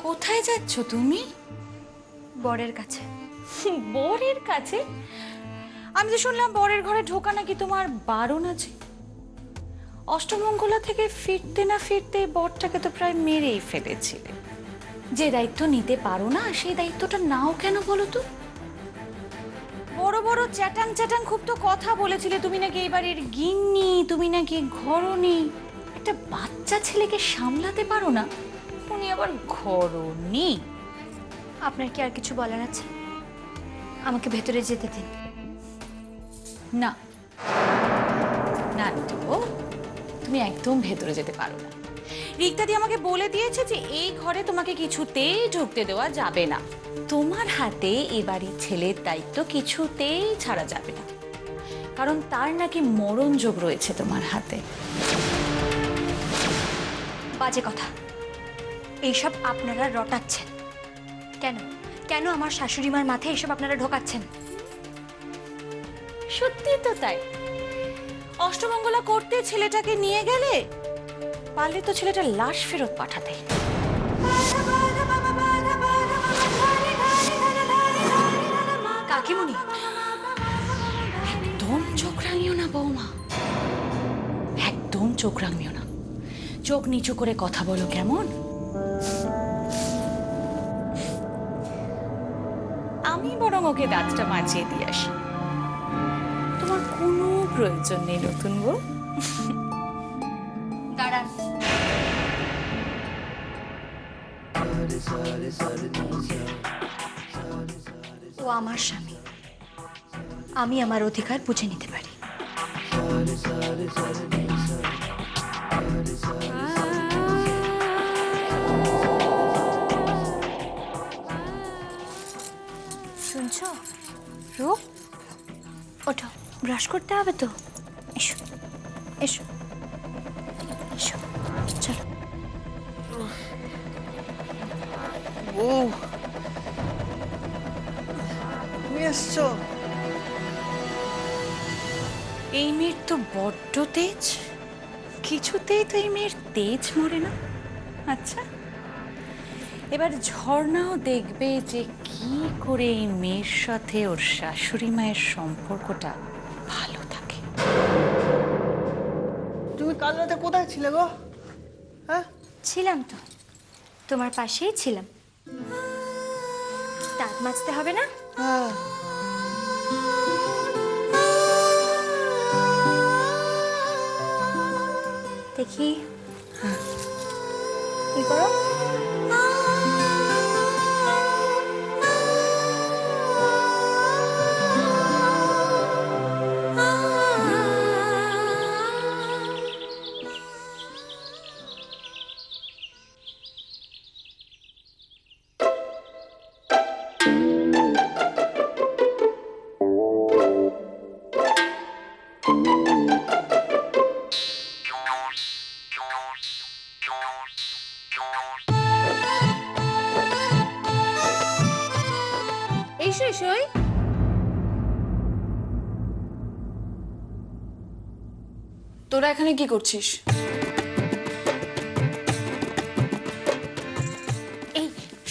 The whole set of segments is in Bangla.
কোথায় যাচ্ছ তুমি? বরের কাছে। বরের কাছে? আমি তো শুনলাম বরের ঘরে ঢোকা নাকি তোমার বারণ আছে। অষ্টমঙ্গলা থেকে ফিরতে না ফিরতে বরটাকে তো প্রায় মেরেই ফেলেছিলে। যে দায়িত্ব নিতে পারো না সেই দায়িত্বটা নাও কেন বলো তো? বড় বড় চ্যাটাং চ্যাটাং খুব তো কথা বলেছিলে, তুমি নাকি এই বাড়ির গিন্নি, তুমি নাকি ঘরণী। একটা বাচ্চা ছেলেকে সামলাতে পারো না, উনি আবার ঘরণী। আপনার কি আর কিছু বলার আছে? আমাকে ভেতরে যেতে দিন। না না তুমি একদম ভেতরে যেতে পারো না। রিক্তাদি আমাকে বলে দিয়েছে যে এই ঘরে তোমাকে কিছুতেই ঢুকতে দেওয়া যাবে না। তোমার হাতে এ বাড়ির ছেলের দায়িত্ব কিছুতেই ছাড়া যাবে না, কারণ তার নাকি মরণ যোগ রয়েছে তোমার হাতে। বাজে কথা। এইসব আপনারা রটাচ্ছেন কেন? কেন আমার শাশুড়ি মার মাথায় এইসব আপনারা ঢোকাচ্ছেন? সত্যি তো তাই। অষ্টমঙ্গলা করতে ছেলেটাকে নিয়ে গেলে, পারলে তো ছেলেটার লাশ ফেরত পাঠাতে। কাকিমুনি, একদম চোখ রাঙিও না বৌমা, একদম চোখ রাঙিও না। চোখ নিচু করে কথা বলো কেমন? আমি বরং ওকে দাঁতটা মাজিয়ে দিয়ে আসি। তোমার কোনো প্রয়োজন নেই নতুন বউ। দাঁড়ান। ও আমার স্বামী, আমি আমার অধিকার বুঝে নিতে পারি। শুনছো রূপ? ওঠো, ব্রাশ করতে হবে তো। এসো এসো এসো, চলো। বউ, তুমি এসছো? এই মেয়ের তো বড্ড তেজ, কিছুতেই তো এই মেয়ের তেজ মরে না। আচ্ছা, এবার ঝর্ণাও দেখবে যে কি করে এই মেয়ের সাথে ওর শাশুড়ি মায়ের সম্পর্কটা ভালো থাকে। তুমি কাল রাতে কোথায় ছিলে গো? হ্যাঁ, ছিলাম তো, তোমার পাশেই ছিলাম। দাঁত মাজতে হবে না? হ্যাঁ। দেখি। কি করো? এসো এসো। তোরা এখানে কি করছিস? এই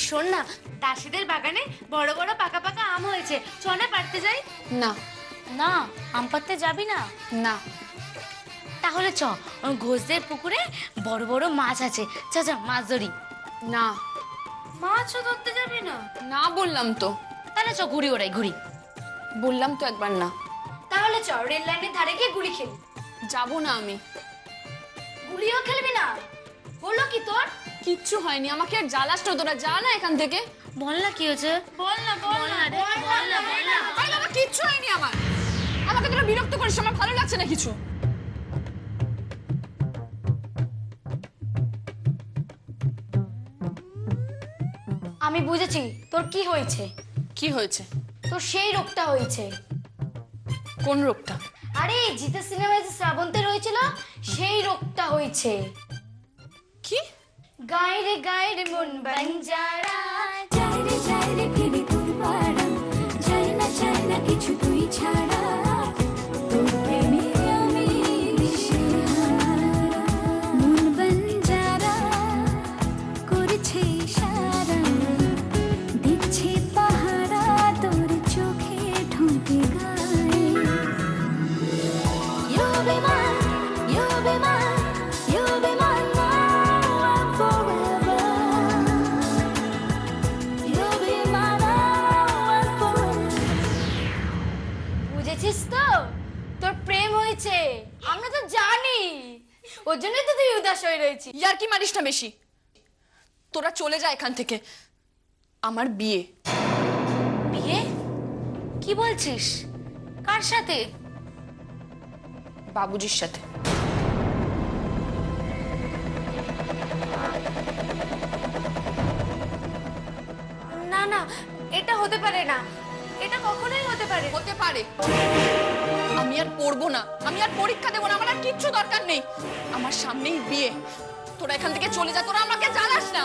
শোন না, দাসীদের বাগানে বড় বড় পাকা পাকা আম হয়েছে, চ না পাড়তে যাই। না না, আম পাড়তে যাবি না? না। তাহলে চ, ঘোষদের পুকুরে বড় বড় মাছ আছে, চ চ মাছ ধরি। না মাছও ধরতে যাবি না? না বললাম তো। তাহলে চ ঘুড়ি ওড়াই, ঘুড়ি। বললাম তো একবার না। তাহলে চ রেল লাইনের ধারে গিয়ে গুলি খেলি। যাবো না আমি। গুলিও খেলবি না? হলো কি তোর? কিচ্ছু হয়নি, আমাকে আর জ্বালাস তো, তোরা যা না এখান থেকে। বল না কি হয়েছে, বল না বল না রে, বল না বল না। আরে বাবা, কিচ্ছু হয়নি আমার। আমাকে তোরা বিরক্ত করিস, আমার ভালো লাগছে না কিছু। আমি বুঝেছি তোর কি হয়েছে। কি হয়েছে? তোর সেই রোগটা হয়েছে। কোন রোগটা? আরে জিতের সিনেমায় যে শ্রাবন্তের হয়েছিল সেই রোগটা হয়েছে। কি? গায়ে রে মন বাঞ্জারা, যায় রে ফিরে তোর পাড়া, চাই না কিছু তুই ছাড়া, তোর প্রেমে আমি দিশেহারা। মন বাঞ্জারা করছে ইশারা, দিচ্ছে পাহারা তোর চোখে ঢুকে গায়ে। You'll be mine, you'll be mine, you'll be mine now and forever. You'll be mine now and forever. বুঝেছিস তো তোর প্রেম হয়েছে, আমরা তো জানি, ওর জন্যই তো তুই উদাস হয়ে রয়েছিস। ইয়ার কি মারিস না বেশি। তোরা চলে যা এখান থেকে, আমার বিয়ে। বিয়ে? কি বলছিস? কার সাথে? বাবুজির সাথে। না না, এটা হতে পারে না, এটা কখনোই হতে পারে। হতে পারে। আমি আর পড়বো না, আমি আর পরীক্ষা দেবো না, আমার আর কিচ্ছু দরকার নেই। আমার সামনেই বিয়ে। তোরা এখান থেকে চলে যা, তোরা আমাকে জ্বালাস না।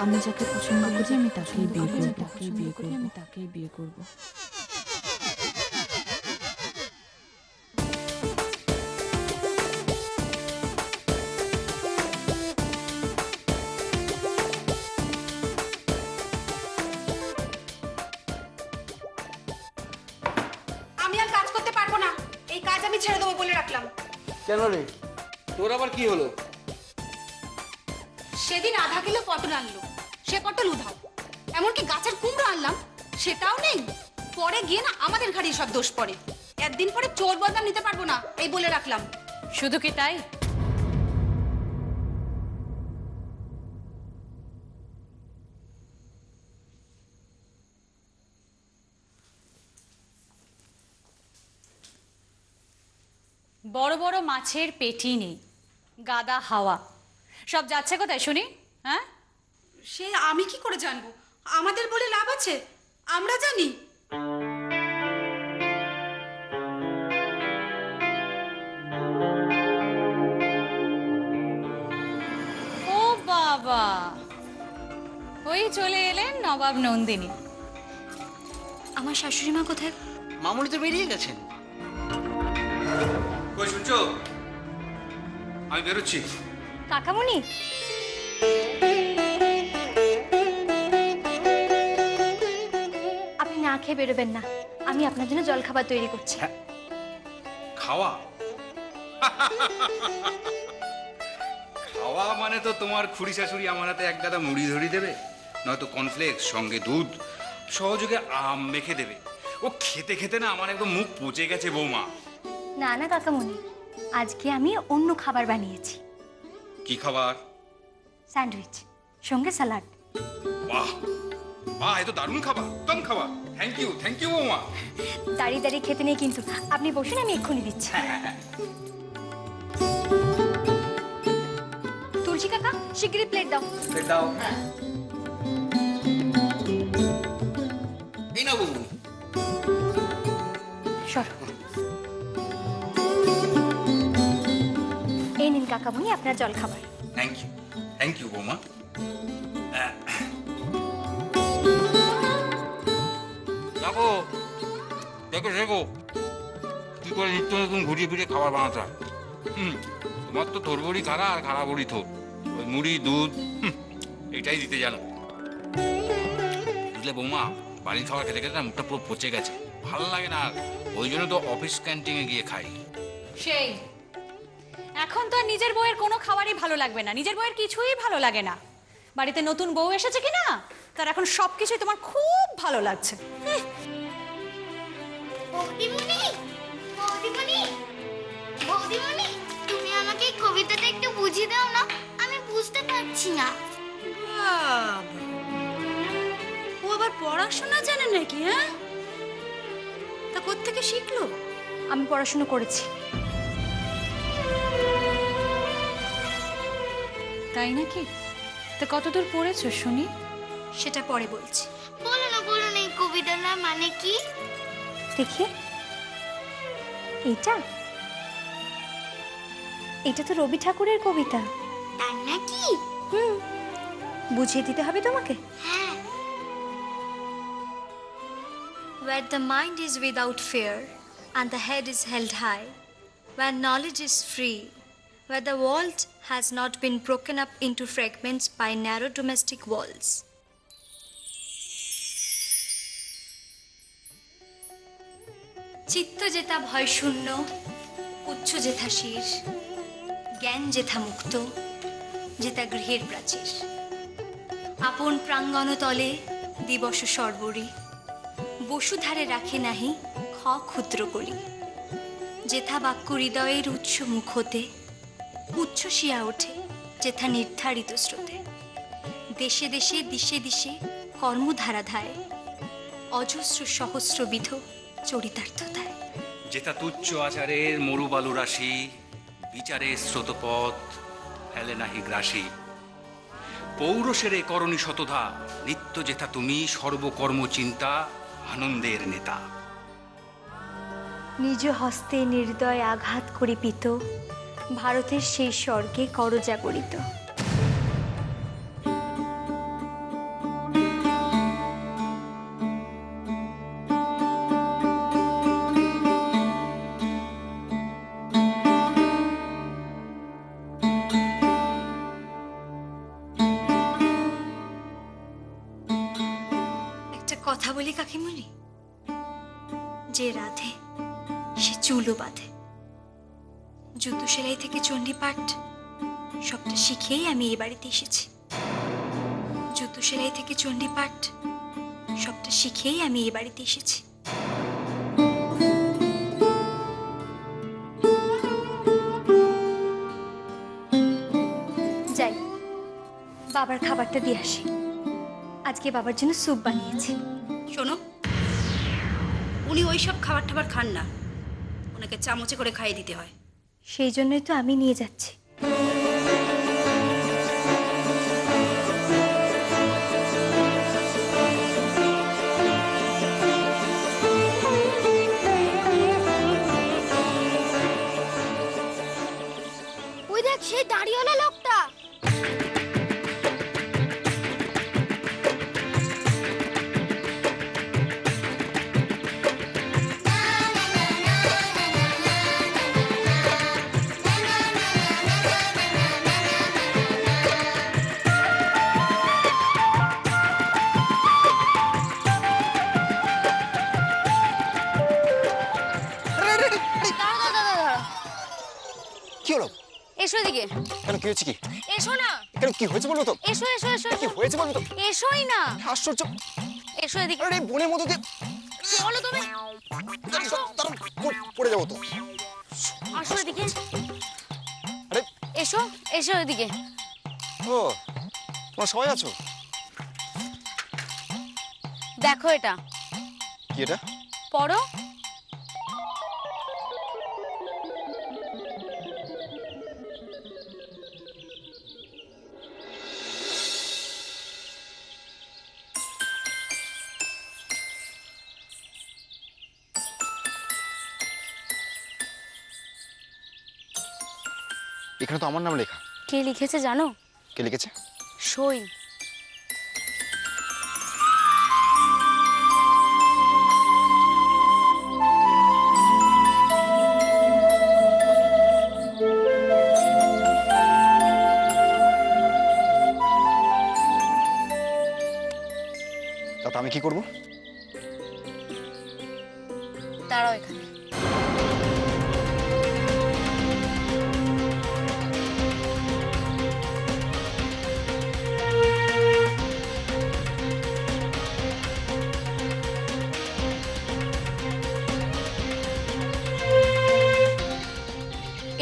আমি যাকে পছন্দ করি আমি তাকেই বিয়ে করব। আমি আর কাজ করতে পারবো না, এই কাজ আমি ছেড়ে দেবো বলে রাখলাম। কেন রে, তোর আবার কি হলো? সেদিন আধা কিলো পটল আনলো, সে পটল উধাও। এমনকি গাছের কুমড়ো আনলাম, সেটাও নেই। পরে গিয়ে না আমাদের ঘাড়ি সব দোষ পড়ে। একদিন পরে চোর বদনাম নিতে পারবো না, এই বলে রাখলাম। শুধু কি তাই? বড় বড় মাছের পেটি নেই, গাদা হাওয়া। সব যাচ্ছে কোথায় শুনি? হ্যাঁ, সে আমি কি করে জানবো? আমাদের বলে লাভ আছে? আমরা জানি। ও বাবা, ওই চলে এলেন নবাব নন্দিনী। আমার শাশুড়ি মা কোথায়? মামুনি তো বেরিয়ে গেছেন। কই শুনছো? আমি বেরোচ্ছি। কাকামণি, আপনি না খেয়ে বেরোবেন না, আমি আপনার জন্য জলখাবার তৈরি করছি। খাওয়া? খাওয়া মানে তো তোমার খুড়ি শাশুড়ি আমার হাতে এক গাদা মুড়ি ধরি দেবে, নয়তো কর্নফ্লেক্স সঙ্গে দুধ, সহযোগে আম মেখে দেবে। ও খেতে খেতে না আমার একদম মুখ পচে গেছে বৌমা। না না কাকামণি, আজকে আমি অন্য খাবার বানিয়েছি। কি খাবার? স্যান্ডউইচ সঙ্গে স্যালাড। বাহ বাহ, এ তো দারুণ খাবার, উত্তম খাবার। থ্যাংক ইউ বৌমা। দাঁড়িয়ে দাঁড়িয়ে খেতে নেই কিন্তু, আপনি বসুন, আমি এক্ষুনি দিচ্ছি। তুলসী কাকা, শিগগিরই প্লেট দাও। দাও। এই না বৌমা। সর। এই নিন কাকামণি আপনার জলখাবার। থ্যাংক ইউ বৌমা। দেখো দেখো দেখো কি করে নিত্য নতুন ঘুরিয়ে ফিরে খাবার বানাতে হয়। তোমার তো তোর বড়ি খাড়া আর খাড়া বড়ি থোর, ওই মুড়ি দুধ এটাই দিতে জানো। বুঝলে বৌমা, বাড়ির খাবার খেতে খেতে না মুখটা পুরো পচে গেছে, ভালো লাগে না। ওই জন্য তো অফিস ক্যান্টিনে গিয়ে খাই। সেই এখন তো আর নিজের বউয়ের কোনো খাবারই ভালো লাগবে না, নিজের বউয়ের কিছুই ভালো লাগে না। বাড়িতে নতুন বউ এসেছে কিনা, তার এখন সবকিছুই তোমার খুব ভালো লাগছে। বৌদিমণি, বৌদিমণি, বৌদিমণি, তুমি আমাকে এই কবিতাটা একটু বুঝিয়ে দাও না, আমি বুঝতে পারছি না। ও আবার পড়াশোনা জানে নাকি? হ্যাঁ, তা কোত্থেকে শিখলো? আমি পড়াশুনো করেছি। তাই নাকি? তা কতদূর পড়েছো শুনি? সেটা পরে বলছি। বলো না এই কবিতাটার মানে কি? দেখি, এটা তো রবি ঠাকুরের কবিতা। তাই নাকি? বুঝিয়ে দিতে হবে তোমাকে। হ্যাঁ। Where the mind is without fear and the head is held high, where knowledge is free, where the world has not been broken up into fragments by narrow domestic walls. চিত্ত যেথা ভয় শূন্য, উচ্চ যেথা শির, জ্ঞান যেথা মুক্ত, যেথা গৃহের প্রাচীর, আপন প্রাঙ্গণ তলে দিবস সর্বরী, বসুধারে রাখে নাহি খ ক্ষুদ্র করি, যেথা বাক্য হৃদয়ের উচ্চ মুখ হতে উচ্ছ্বসিয়া ওঠে, যেথা নির্ধারিত স্রোতে, দেশে দেশে দিশে দিশে কর্মধারা ধায়, অজস্র সহস্রবিধ চরিতার্থতায়, যেথা তুচ্ছ আচারের মরুবালু রাশি, বিচারের স্রোতপথ ফেলে নাহি গ্রাসী, পৌরসেরে করণী শতধা, নিত্য যেথা তুমি সর্বকর্ম চিন্তা আনন্দের নেতা। নিজ হস্তে নির্দয় আঘাত করিপিত, ভারতের সেই স্বর্গে করজাগরিত। একটা কথা বলি কাকিমণি, যে রাধে সে চুলও বাঁধে। জুতো সেলাই থেকে চণ্ডীপাঠ সবটা শিখেই আমি এই বাড়িতে এসেছি। জুতো সেলাই থেকে চণ্ডীপাঠ সবটা শিখেই আমি এই বাড়িতে এসেছি। যাই, বাবার খাবারটা দিয়ে আসি। আজকে বাবার জন্য স্যুপ বানিয়েছি। শোনো, উনি ওই সব খাবার টাবার খান না, ওনাকে চামচে করে খাইয়ে দিতে হয়। সেই জন্যই তো আমি নিয়ে যাচ্ছি। ওই দেখ সেই দাড়িওয়ালা লোকটা। কি হলো? এসো এদিকে। কেন, কি হয়েছে? কি এসো না। কেন, কি হয়েছে বলবো তো? এসো এসো এসো কি হয়েছে বলবো তো? এসোই না। আশ্চর্য! এসো এদিকে। আরে বনের মধ্যে দিয়ে চলো তুমি। পড়ে যাবো তো। আসো এদিকে। আরে এসো এসো এদিকে। ও, তোমরা সবাই আছো? দেখো এটা। কি এটা? পড়ো। এখানে তো আমার নাম লেখা। কে লিখেছে জানো? কে লিখেছে? সই। তাতে আমি কি করব? দাঁড়াও এখানে।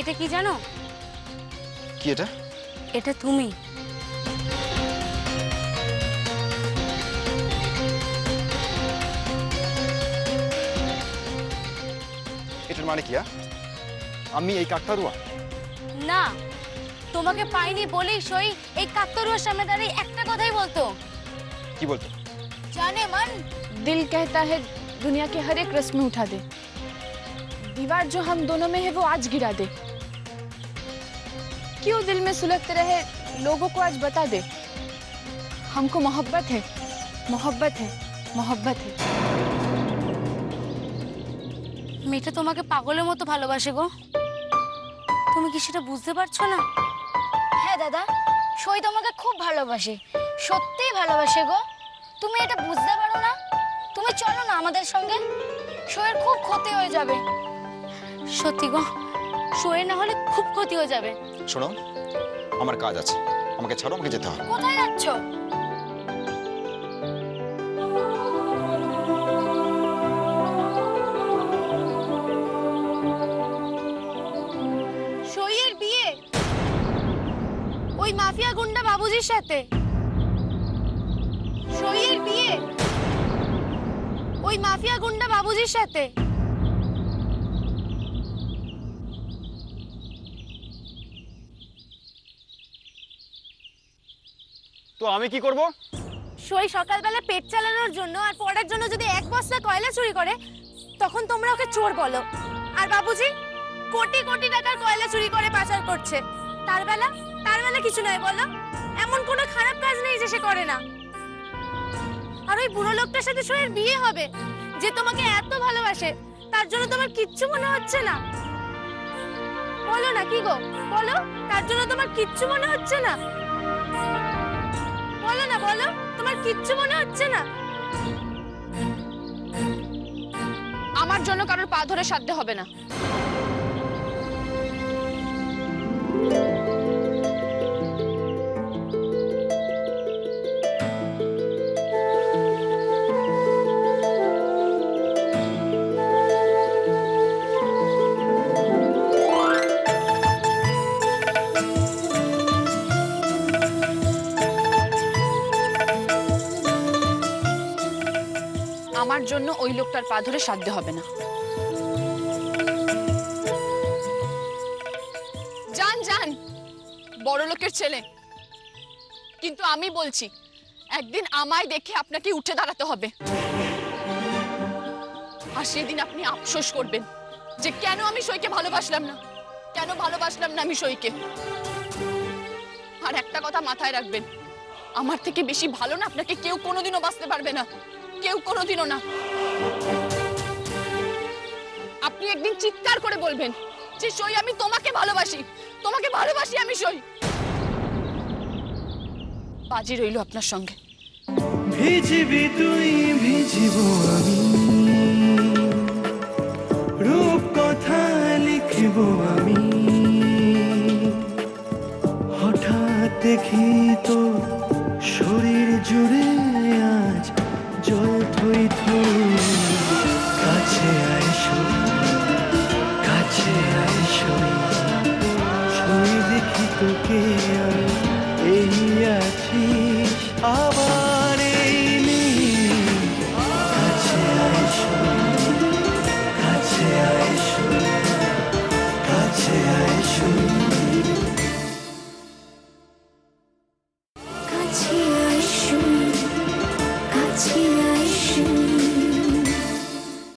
এটা কি জানো? কি এটা? এটা তুমি। এটার মানে কি? আমি এই কাকতারুয়া? না, তোমাকে পাইনি বলেই সই এই কাকতারুয়ার সামনে দাঁড়িয়ে একটা কথাই বলতো। কি বলতো? জানে মান, दिल कहता है दुनिया के हर एक रस्म में उठा दे, दीवार जो हम दोनों में है वो आज गिरा दे, क्यों दिल में सुलगते रहे लोगों को आज बता दे, हमको मोहब्बत है, मोहब्बत है, मोहब्बत है। মেয়েটা তোমাকে পাগলের মতো ভালোবাসে গো। তুমি কি সেটা বুঝতে পারছো না? হ্যাঁ দাদা, সই তোমাকে খুব ভালোবাসে, সত্যিই ভালোবাসে গো। তুমি এটা বুঝতে পারো না? তুমি চলো না আমাদের সঙ্গে, সইয়ের খুব ক্ষতি হয়ে যাবে। সত্যি গো, সইয়ের না হলে খুব ক্ষতি হয়ে যাবে। শোনো, আমার কাজ আছে, আমাকে ছাড়ো, আমাকে যেতে হবে। কোথায় যাচ্ছ? সইয়ের বিয়ে ওই মাফিয়া গুন্ডা বাবুজির সাথে। সইয়ের বিয়ে ওই মাফিয়া গুন্ডা বাবুজির সাথে। তো আমি কি করব? সই সকালবেলা পেট চালানোর জন্য আর পড়ার জন্য যদি এক বস্তা কয়লা চুরি করে, তখন তোমরা ওকে চোর বলো। আর বাবুজি কোটি কোটি টাকার কয়লা চুরি করে পাচার করছে, তার বেলা কিছু নয় বলো? এমন কোনো খারাপ কাজ নেই যে সে করে না। আর ওই বুড়ো লোকটার সাথে সইয়ের বিয়ে হবে, যে তোমাকে এত ভালোবাসে, তার জন্য তোমার কিচ্ছু মনে হচ্ছে না? বলো না কি গো, বলো, তার জন্য তোমার কিচ্ছু মনে হচ্ছে না? বলো না, বলো, তোমার কিচ্ছু মনে হচ্ছে না? আমার জন্য কারোর পা ধরে সাধতে হবে না। আমার জন্য ওই লোকটার পা ধরে সাধতে হবে না। যান যান, বড় লোকের ছেলে, কিন্তু আমি বলছি একদিন আমায় দেখে আপনাকে উঠে দাঁড়াতে হবে। আর সেদিন আপনি আফসোস করবেন যে কেন আমি সইকে ভালোবাসলাম না, কেন ভালোবাসলাম না আমি সইকে। আর একটা কথা মাথায় রাখবেন, আমার থেকে বেশি ভালো না আপনাকে কেউ কোনোদিনও বাঁচতে পারবে না, কেউ কোনোদিনও না। আপনি একদিন চিৎকার করে বলবেন যে সই আমি তোমাকে ভালোবাসি, তোমাকে ভালোবাসি আমি সই। বাজি রইল আপনার সঙ্গে। ভিজিবি তুই, ভিজিব আমি, রূপ কথা লিখিব আমি, হঠাৎ দেখি তো শরীর জুড়ে